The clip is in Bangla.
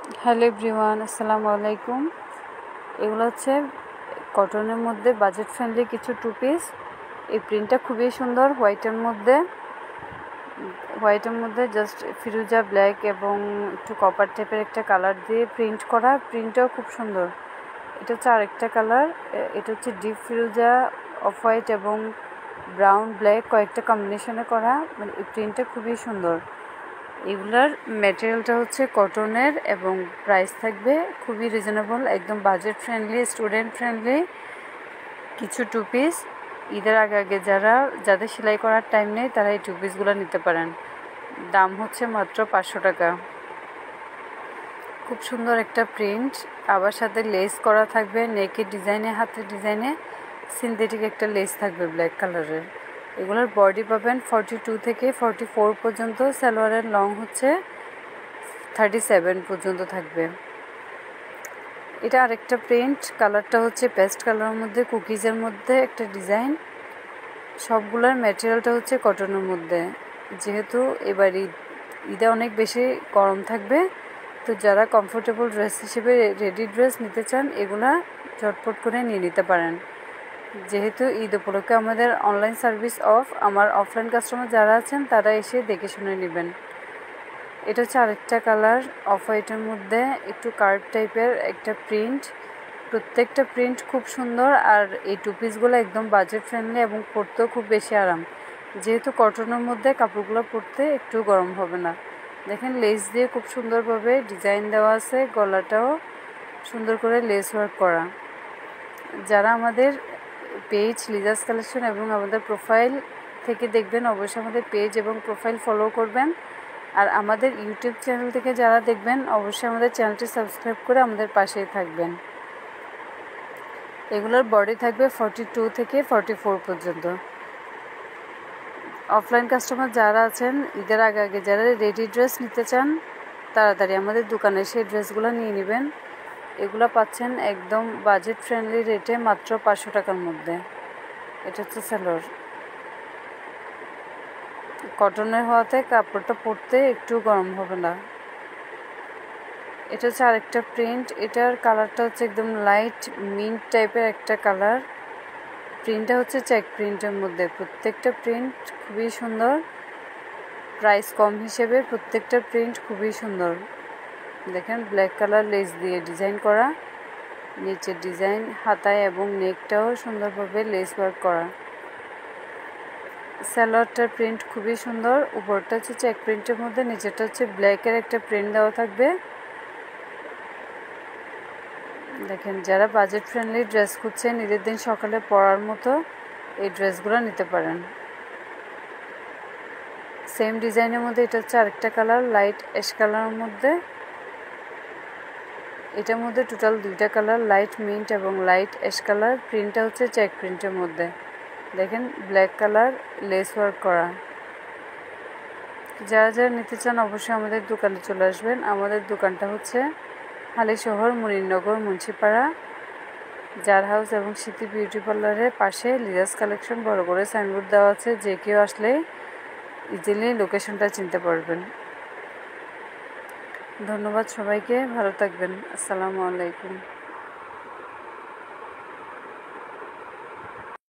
হ্যালো এভরিওয়ান, আসসালামু আলাইকুম। এগুলো হচ্ছে কটনের মধ্যে বাজেট ফ্রেন্ডলি কিছু টু পিস। এই প্রিন্টটা খুবই সুন্দর, হোয়াইটের মধ্যে জাস্ট ফিরোজা ব্ল্যাক এবং একটু কপার টাইপের একটা কালার দিয়ে প্রিন্ট করা। প্রিন্টটাও খুব সুন্দর। এটা হচ্ছে আরেকটা কালার, এটা হচ্ছে ডিপ ফিরোজা, অফ হোয়াইট এবং ব্রাউন ব্ল্যাক কয়েকটা কম্বিনেশনে করা। মানে এই প্রিন্টটা খুবই সুন্দর। এগুলার ম্যাটেরিয়ালটা হচ্ছে কটনের এবং প্রাইস থাকবে খুবই রিজনেবল, একদম বাজেট ফ্রেন্ডলি, স্টুডেন্ট ফ্রেন্ডলি কিছু টু পিস। ঈদের আগে যাদের সেলাই করার টাইম নেই তারা এই টু পিসগুলো নিতে পারেন। দাম হচ্ছে মাত্র 500 টাকা। খুব সুন্দর একটা প্রিন্ট, আবার সাথে লেস করা থাকবে, নেকের ডিজাইনে, হাতের ডিজাইনে সিনথেটিক একটা লেস থাকবে ব্ল্যাক কালারের। এগুলোর বডি পাবেন 42 থেকে 44 পর্যন্ত, সালোয়ারের লং হচ্ছে 37 পর্যন্ত থাকবে। এটা আরেকটা প্রিন্ট, কালারটা হচ্ছে পেস্ট কালারের মধ্যে, কুকিজের মধ্যে একটা ডিজাইন। সবগুলোর ম্যাটেরিয়ালটা হচ্ছে কটনের মধ্যে। যেহেতু এবার ঈদে অনেক বেশি গরম থাকবে, তো যারা কমফোর্টেবল ড্রেস হিসেবে রেডি ড্রেস নিতে চান এগুলা ঝটপট করে নিয়ে নিতে পারেন। যেহেতু ঈদ উপলক্ষে আমাদের অনলাইন সার্ভিস অফ, আমার অফলাইন কাস্টমার যারা আছেন তারা এসে দেখে শুনে নেবেন। এটা হচ্ছে আরেকটা কালার, অফ হোয়াইটের মধ্যে একটু কার্ভ টাইপের একটা প্রিন্ট। প্রত্যেকটা প্রিন্ট খুব সুন্দর, আর এই টু পিসগুলো একদম বাজেট ফ্রেন্ডলি এবং পরতেও খুব বেশি আরাম। যেহেতু কটনের মধ্যে কাপড়গুলো পরতে একটু গরম হবে না। দেখেন লেস দিয়ে খুব সুন্দরভাবে ডিজাইন দেওয়া আছে, গলাটাও সুন্দর করে লেস ওয়ার্ক করা। যারা আমাদের পেজ লিজাস কালেকশন এবং আমাদের প্রোফাইল থেকে দেখবেন অবশ্যই আমাদের পেজ এবং প্রোফাইল ফলো করবেন। আর আমাদের ইউটিউব চ্যানেল থেকে যারা দেখবেন অবশ্যই আমাদের চ্যানেলটি সাবস্ক্রাইব করে আমাদের পাশেই থাকবেন। এগুলোর বডি থাকবে 42 থেকে 44 পর্যন্ত। অফলাইন কাস্টমার যারা আছেন ঈদের আগে যারা রেডি ড্রেস নিতে চান তাড়াতাড়ি আমাদের দোকানে সেই ড্রেসগুলো নিয়ে নেবেন। এগুলো পাচ্ছেন একদম বাজেট ফ্রেন্ডলি রেটে মাত্র 500 টাকার মধ্যে। এটা হচ্ছে সালোয়ার, কটনের হওয়াতে কাপড়টা পরতে একটু গরম হবে না। এটা হচ্ছে আরেকটা প্রিন্ট, এটার কালারটা হচ্ছে একদম লাইট মিন্ট টাইপের একটা কালার। প্রিন্টটা হচ্ছে চেক প্রিন্টের মধ্যে। প্রত্যেকটা প্রিন্ট খুবই সুন্দর, প্রাইস কম হিসেবে প্রত্যেকটা প্রিন্ট খুবই সুন্দর। দেখেন ব্ল্যাক কালার লেস দিয়ে ডিজাইন করা, নিচের ডিজাইন হাতায় এবং নেকটাও সুন্দরভাবে লেস ওয়ার্ক করা। সালোয়ারটার প্রিন্ট খুবই সুন্দর, উপরটা হচ্ছে চেক প্রিন্টের মধ্যে, নিচেরটা হচ্ছে ব্ল্যাকের একটা প্রিন্ট দেওয়া থাকবে। দেখেন যারা বাজেট ফ্রেন্ডলি ড্রেস খুঁজছেন ঈদের দিন সকালে পরার মতো এই ড্রেসগুলো নিতে পারেন। সেম ডিজাইনের মধ্যে এটা হচ্ছে আরেকটা কালার, লাইট অ্যাশ কালারের মধ্যে। এটার মধ্যে টোটাল দুইটা কালার, লাইট মিন্ট এবং লাইট অ্যাশ কালার। প্রিন্টটা হচ্ছে চেক প্রিন্টের মধ্যে। দেখেন ব্ল্যাক কালার লেস ওয়ার্ক করা। যারা যারা নিতে চান অবশ্যই আমাদের দোকানে চলে আসবেন। আমাদের দোকানটা হচ্ছে হালিশহর, মুনিরনগর, মুন্সিপাড়া, জার হাউস এবং স্মৃতি বিউটি পার্লারের পাশে লিজাস কালেকশন বড় করে সাইনবোর্ড দেওয়া আছে, যে কেউ আসলে ইজিলি লোকেশনটা চিনতে পারবেন। ধন্যবাদ সবাইকে, ভালো থাকবেন। আসসালামু আলাইকুম।